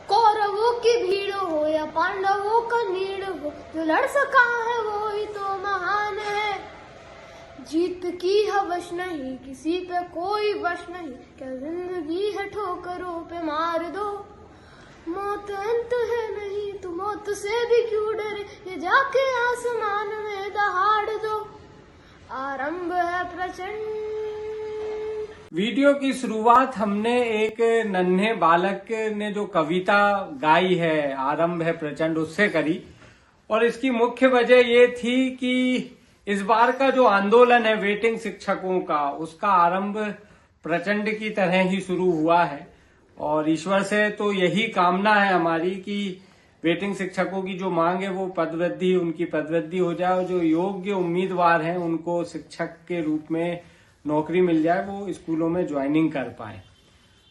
कौरवों की भीड़ हो या पांडवों का नीड़ हो, जो लड़ सका है वो ही तो महान है। जीत की हवस नहीं, किसी पे कोई वश नहीं, क्या जिंदगी है ठोकरों पे मार दो। मौत अंत है नहीं, तो मौत से भी क्यों डरे, ये जाके आसमान में दहाड़ दो। आरंभ है प्रचंड। वीडियो की शुरुआत हमने एक नन्हे बालक ने जो कविता गाई है आरंभ है प्रचंड उससे करी। और इसकी मुख्य वजह ये थी कि इस बार का जो आंदोलन है वेटिंग शिक्षकों का, उसका आरंभ प्रचंड की तरह ही शुरू हुआ है। और ईश्वर से तो यही कामना है हमारी कि वेटिंग शिक्षकों की जो मांग है वो पदवृद्धि, उनकी पदवृद्धि हो जाए और जो योग्य उम्मीदवार हैं उनको शिक्षक के रूप में नौकरी मिल जाए, वो स्कूलों में ज्वाइनिंग कर पाए।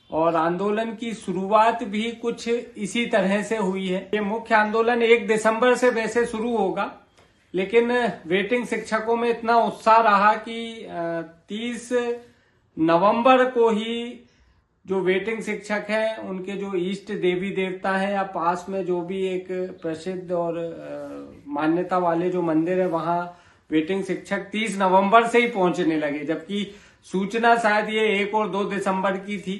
और आंदोलन की शुरुआत भी कुछ इसी तरह से हुई है। ये मुख्य आंदोलन 1 दिसंबर से वैसे शुरू होगा, लेकिन वेटिंग शिक्षकों में इतना उत्साह रहा कि 30 नवंबर को ही जो वेटिंग शिक्षक हैं उनके जो इष्ट देवी देवता हैं या पास में जो भी एक प्रसिद्ध और मान्यता वाले जो मंदिर है वहां वेटिंग शिक्षक 30 नवंबर से ही पहुंचने लगे, जबकि सूचना शायद ये 1 और 2 दिसंबर की थी।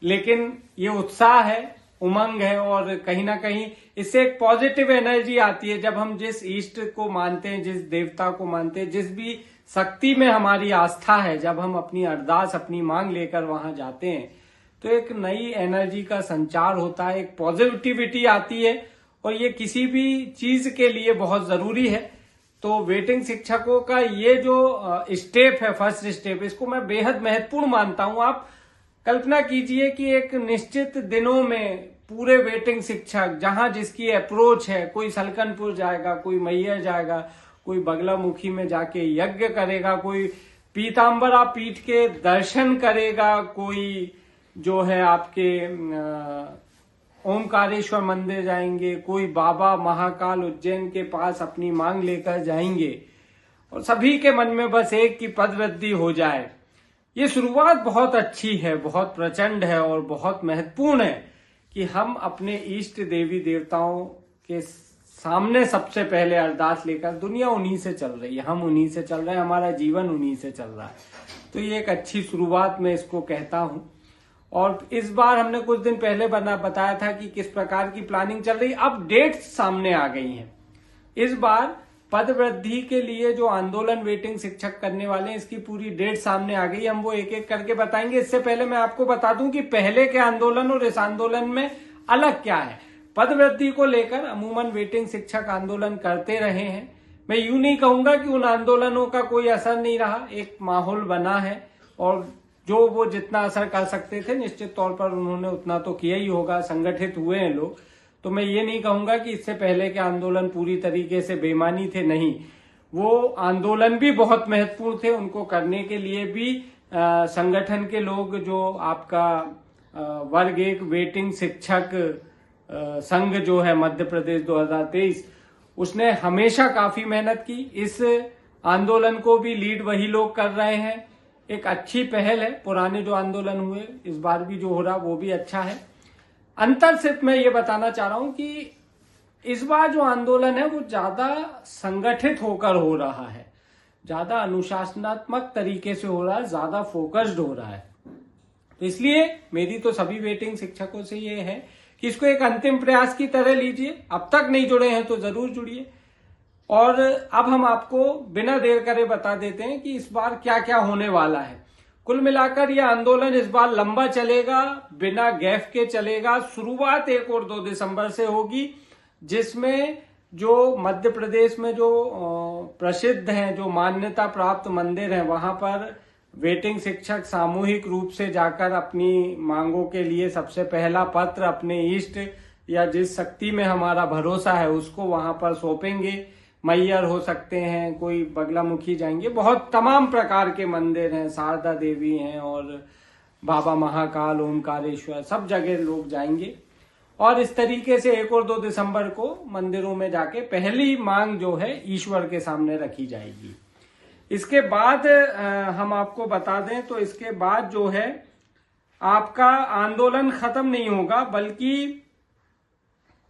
लेकिन ये उत्साह है, उमंग है और कहीं ना कहीं इससे एक पॉजिटिव एनर्जी आती है। जब हम जिस इष्ट को मानते हैं, जिस देवता को मानते हैं, जिस भी शक्ति में हमारी आस्था है, जब हम अपनी अरदास, अपनी मांग लेकर वहां जाते हैं तो एक नई एनर्जी का संचार होता है, एक पॉजिटिविटी आती है और ये किसी भी चीज के लिए बहुत जरूरी है। तो वेटिंग शिक्षकों का ये जो स्टेप है, फर्स्ट स्टेप, इसको मैं बेहद महत्वपूर्ण मानता हूं। आप कल्पना कीजिए कि एक निश्चित दिनों में पूरे वेटिंग शिक्षक, जहां जिसकी अप्रोच है, कोई सलकनपुर जाएगा, कोई मैयर जाएगा, कोई बगलामुखी में जाके यज्ञ करेगा, कोई पीताम्बरा पीठ के दर्शन करेगा, कोई जो है आपके ओमकारेश्वर मंदिर जाएंगे, कोई बाबा महाकाल उज्जैन के पास अपनी मांग लेकर जाएंगे और सभी के मन में बस एक की पदवृद्धि हो जाए। ये शुरुआत बहुत अच्छी है, बहुत प्रचंड है और बहुत महत्वपूर्ण है कि हम अपने इष्ट देवी देवताओं के सामने सबसे पहले अरदास लेकर, दुनिया उन्हीं से चल रही है, हम उन्हीं से चल रहे हैं, हमारा जीवन उन्हीं से चल रहा है। तो ये एक अच्छी शुरुआत मैं इसको कहता हूं। और इस बार हमने कुछ दिन पहले बताया था कि किस प्रकार की प्लानिंग चल रही। अब डेट्स सामने आ गई हैं। इस बार पदवृद्धि के लिए जो आंदोलन वेटिंग शिक्षक करने वाले हैं, इसकी पूरी डेट सामने आ गई। हम वो एक एक करके बताएंगे। इससे पहले मैं आपको बता दूं कि पहले के आंदोलन और इस आंदोलन में अलग क्या है। पदवृद्धि को लेकर अमूमन वेटिंग शिक्षक आंदोलन करते रहे हैं। मैं यूं नहीं कहूंगा कि उन आंदोलनों का कोई असर नहीं रहा, एक माहौल बना है और जो वो जितना असर कर सकते थे निश्चित तौर पर उन्होंने उतना तो किया ही होगा, संगठित हुए हैं लोग। तो मैं ये नहीं कहूंगा कि इससे पहले के आंदोलन पूरी तरीके से बेईमानी थे, नहीं, वो आंदोलन भी बहुत महत्वपूर्ण थे। उनको करने के लिए भी संगठन के लोग, जो आपका वर्ग 1 वेटिंग शिक्षक संघ जो है मध्य प्रदेश 2023, उसने हमेशा काफी मेहनत की। इस आंदोलन को भी लीड वही लोग कर रहे हैं। एक अच्छी पहल है। पुराने जो आंदोलन हुए, इस बार भी जो हो रहा वो भी अच्छा है। अंतर सिर्फ मैं ये बताना चाह रहा हूं कि इस बार जो आंदोलन है वो ज्यादा संगठित होकर हो रहा है, ज्यादा अनुशासनात्मक तरीके से हो रहा है, ज्यादा फोकस्ड हो रहा है। तो इसलिए मेरी तो सभी वेटिंग शिक्षकों से ये है कि इसको एक अंतिम प्रयास की तरह लीजिए। अब तक नहीं जुड़े हैं तो जरूर जुड़िए। और अब हम आपको बिना देर करे बता देते हैं कि इस बार क्या क्या होने वाला है। कुल मिलाकर यह आंदोलन इस बार लंबा चलेगा, बिना गैप के चलेगा। शुरुआत 1 और 2 दिसंबर से होगी, जिसमें जो मध्य प्रदेश में जो प्रसिद्ध हैं, जो मान्यता प्राप्त मंदिर हैं, वहां पर वेटिंग शिक्षक सामूहिक रूप से जाकर अपनी मांगों के लिए सबसे पहला पत्र अपने इष्ट या जिस शक्ति में हमारा भरोसा है उसको वहां पर सौंपेंगे। मैयर हो सकते हैं, कोई बगलामुखी जाएंगे, बहुत तमाम प्रकार के मंदिर हैं, शारदा देवी हैं और बाबा महाकाल, ओमकारेश्वर, सब जगह लोग जाएंगे। और इस तरीके से 1 और 2 दिसंबर को मंदिरों में जाके पहली मांग जो है ईश्वर के सामने रखी जाएगी। इसके बाद हम आपको बता दें तो इसके बाद जो है आपका आंदोलन खत्म नहीं होगा, बल्कि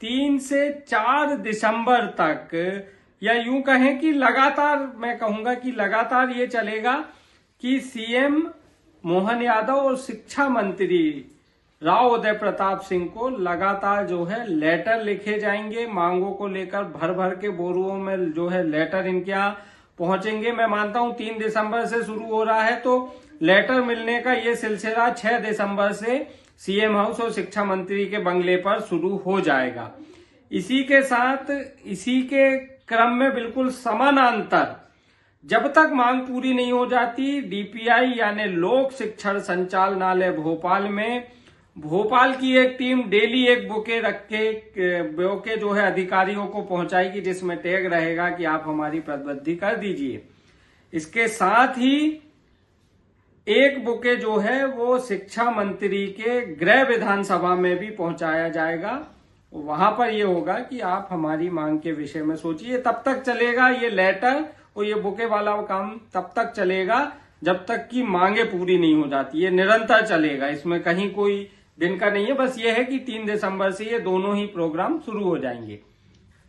3 से 4 दिसंबर तक, या यूं कहें कि लगातार, मैं कहूंगा कि लगातार ये चलेगा कि सीएम मोहन यादव और शिक्षा मंत्री राव उदय प्रताप सिंह को लगातार जो है लेटर लिखे जाएंगे। मांगों को लेकर भर भर के बोरुओं में जो है लेटर इनके यहाँ पहुंचेंगे। मैं मानता हूं 3 दिसंबर से शुरू हो रहा है, तो लेटर मिलने का ये सिलसिला 6 दिसंबर से सीएम हाउस और शिक्षा मंत्री के बंगले पर शुरू हो जाएगा। इसी के साथ, इसी के क्रम में बिल्कुल समानांतर, जब तक मांग पूरी नहीं हो जाती, डीपीआई यानी लोक शिक्षण संचालनालय भोपाल में भोपाल की एक टीम डेली एक बुके रख के बुके जो है अधिकारियों को पहुंचाएगी, जिसमें टैग रहेगा कि आप हमारी प्रतिबद्धि कर दीजिए। इसके साथ ही एक बुके जो है वो शिक्षा मंत्री के गृह विधानसभा में भी पहुंचाया जाएगा। वहां पर ये होगा कि आप हमारी मांग के विषय में सोचिए। तब तक चलेगा ये लेटर और ये बुके वाला काम तब तक चलेगा जब तक कि मांगे पूरी नहीं हो जाती। ये निरंतर चलेगा, इसमें कहीं कोई दिन का नहीं है। बस ये है कि 3 दिसंबर से ये दोनों ही प्रोग्राम शुरू हो जाएंगे।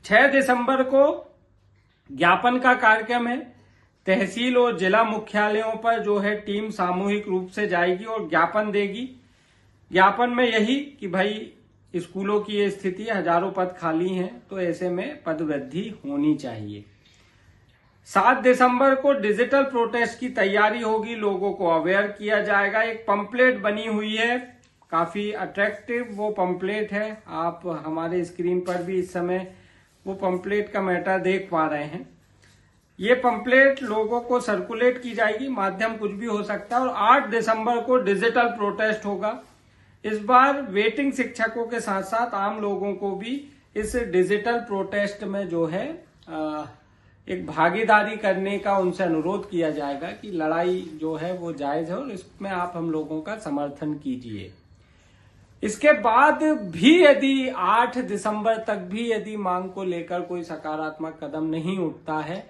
6 दिसंबर को ज्ञापन का कार्यक्रम है। तहसील और जिला मुख्यालयों पर जो है टीम सामूहिक रूप से जाएगी और ज्ञापन देगी। ज्ञापन में यही कि भाई स्कूलों की ये स्थिति, हजारों पद खाली हैं, तो ऐसे में पद वृद्धि होनी चाहिए। 7 दिसंबर को डिजिटल प्रोटेस्ट की तैयारी होगी, लोगों को अवेयर किया जाएगा। एक पंपलेट बनी हुई है, काफी अट्रैक्टिव वो पंपलेट है। आप हमारे स्क्रीन पर भी इस समय वो पंपलेट का मैटर देख पा रहे हैं। ये पंपलेट लोगों को सर्कुलेट की जाएगी, माध्यम कुछ भी हो सकता है। और 8 दिसंबर को डिजिटल प्रोटेस्ट होगा। इस बार वेटिंग शिक्षकों के साथ साथ आम लोगों को भी इस डिजिटल प्रोटेस्ट में जो है एक भागीदारी करने का उनसे अनुरोध किया जाएगा कि लड़ाई जो है वो जायज है और इसमें आप हम लोगों का समर्थन कीजिए। इसके बाद भी यदि 8 दिसंबर तक भी यदि मांग को लेकर कोई सकारात्मक कदम नहीं उठता है,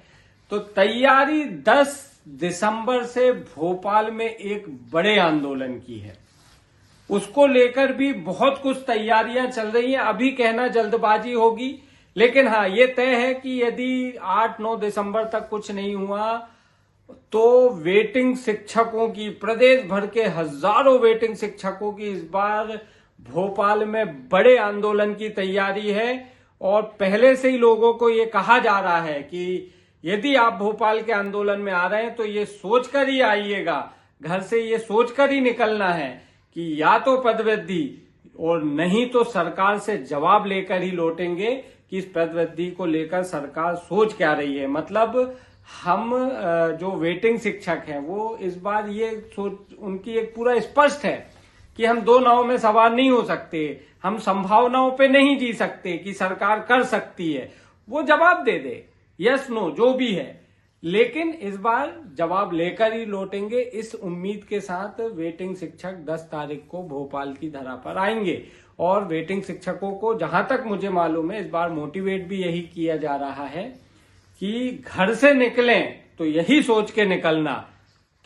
तो तैयारी 10 दिसंबर से भोपाल में एक बड़े आंदोलन की है। उसको लेकर भी बहुत कुछ तैयारियां चल रही हैं। अभी कहना जल्दबाजी होगी, लेकिन हाँ ये तय है कि यदि 8-9 दिसंबर तक कुछ नहीं हुआ तो वेटिंग शिक्षकों की, प्रदेश भर के हजारों वेटिंग शिक्षकों की इस बार भोपाल में बड़े आंदोलन की तैयारी है। और पहले से ही लोगों को ये कहा जा रहा है कि यदि आप भोपाल के आंदोलन में आ रहे हैं तो ये सोचकर ही आइएगा, घर से ये सोचकर ही निकलना है कि या तो पदवृद्धि और नहीं तो सरकार से जवाब लेकर ही लौटेंगे कि इस पदवृद्धि को लेकर सरकार सोच क्या रही है। मतलब हम जो वेटिंग शिक्षक हैं वो इस बार ये सोच, उनकी एक पूरा स्पष्ट है कि हम 2 नाव में सवार नहीं हो सकते, हम संभावनाओं पे नहीं जी सकते कि सरकार कर सकती है। वो जवाब दे दे, यस नो जो भी है, लेकिन इस बार जवाब लेकर ही लौटेंगे। इस उम्मीद के साथ वेटिंग शिक्षक 10 तारीख को भोपाल की धरा पर आएंगे। और वेटिंग शिक्षकों को जहां तक मुझे मालूम है इस बार मोटिवेट भी यही किया जा रहा है कि घर से निकलें तो यही सोच के निकलना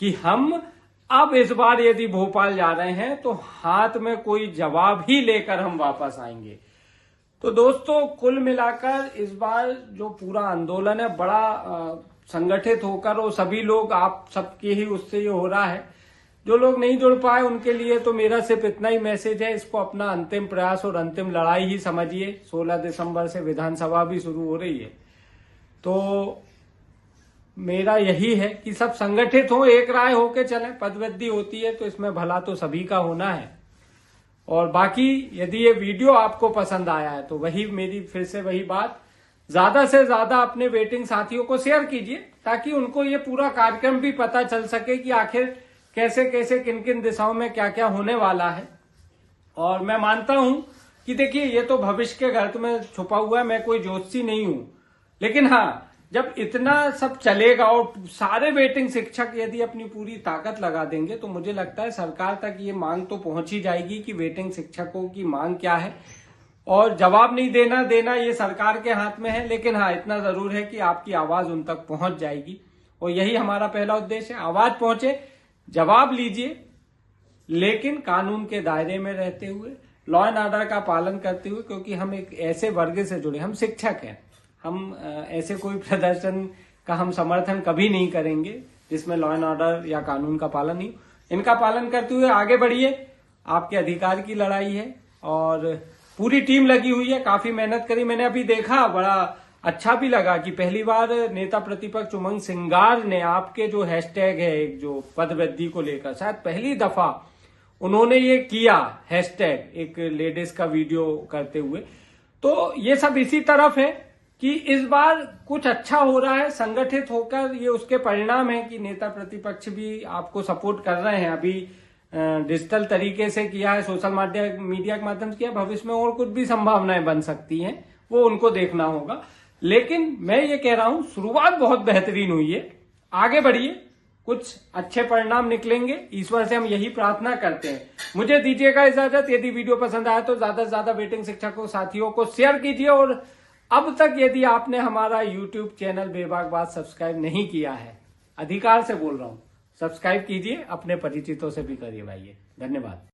कि हम अब इस बार यदि भोपाल जा रहे हैं तो हाथ में कोई जवाब ही लेकर हम वापस आएंगे। तो दोस्तों, कुल मिलाकर इस बार जो पूरा आंदोलन है बड़ा संगठित होकर, और सभी लोग, आप सबके ही उससे ये हो रहा है। जो लोग नहीं जुड़ पाए उनके लिए तो मेरा सिर्फ इतना ही मैसेज है, इसको अपना अंतिम प्रयास और अंतिम लड़ाई ही समझिए। 16 दिसंबर से विधानसभा भी शुरू हो रही है, तो मेरा यही है कि सब संगठित हो, एक राय होके चलें। पदवृद्धि होती है तो इसमें भला तो सभी का होना है। और बाकी यदि ये वीडियो आपको पसंद आया है तो वही मेरी फिर से वही बात, ज्यादा से ज्यादा अपने वेटिंग साथियों को शेयर कीजिए ताकि उनको ये पूरा कार्यक्रम भी पता चल सके कि आखिर कैसे कैसे किन किन दिशाओं में क्या क्या होने वाला है। और मैं मानता हूं कि देखिए ये तो भविष्य के गर्त में छुपा हुआ है, मैं कोई ज्योतिषी नहीं हूं, लेकिन हाँ जब इतना सब चलेगा और सारे वेटिंग शिक्षक यदि अपनी पूरी ताकत लगा देंगे तो मुझे लगता है सरकार तक ये मांग तो पहुंच ही जाएगी कि वेटिंग शिक्षकों की मांग क्या है। और जवाब नहीं देना ये सरकार के हाथ में है, लेकिन हाँ इतना जरूर है कि आपकी आवाज उन तक पहुंच जाएगी। और यही हमारा पहला उद्देश्य है, आवाज पहुंचे, जवाब लीजिए, लेकिन कानून के दायरे में रहते हुए, लॉ एंड ऑर्डर का पालन करते हुए, क्योंकि हम एक ऐसे वर्ग से जुड़े, हम शिक्षक हैं, हम ऐसे कोई प्रदर्शन का हम समर्थन कभी नहीं करेंगे जिसमें लॉ एंड ऑर्डर या कानून का पालन नहीं। इनका पालन करते हुए आगे बढ़िए, आपके अधिकार की लड़ाई है और पूरी टीम लगी हुई है, काफी मेहनत करी। मैंने अभी देखा, बड़ा अच्छा भी लगा कि पहली बार नेता प्रतिपक्ष उमंग सिंगार ने आपके जो हैशटैग है, एक जो पद वृद्धि को लेकर, शायद पहली दफा उन्होंने ये किया हैशटैग, एक लेडीज का वीडियो करते हुए। तो ये सब इसी तरफ है कि इस बार कुछ अच्छा हो रहा है संगठित होकर, ये उसके परिणाम है कि नेता प्रतिपक्ष भी आपको सपोर्ट कर रहे हैं। अभी डिजिटल तरीके से किया है, सोशल मीडिया के माध्यम से किया, भविष्य में और कुछ भी संभावनाएं बन सकती हैं, वो उनको देखना होगा। लेकिन मैं ये कह रहा हूं, शुरुआत बहुत बेहतरीन हुई है, आगे बढ़िए, कुछ अच्छे परिणाम निकलेंगे, ईश्वर से हम यही प्रार्थना करते हैं। मुझे दीजिएगा इजाजत। यदि वीडियो पसंद आया तो ज्यादा से ज्यादा वेटिंग शिक्षकों साथियों को शेयर कीजिए, और अब तक यदि आपने हमारा यूट्यूब चैनल बेबाक बात सब्सक्राइब नहीं किया है, अधिकार से बोल रहा हूं, सब्सक्राइब कीजिए, अपने परिचितों से भी करिए भाई। धन्यवाद।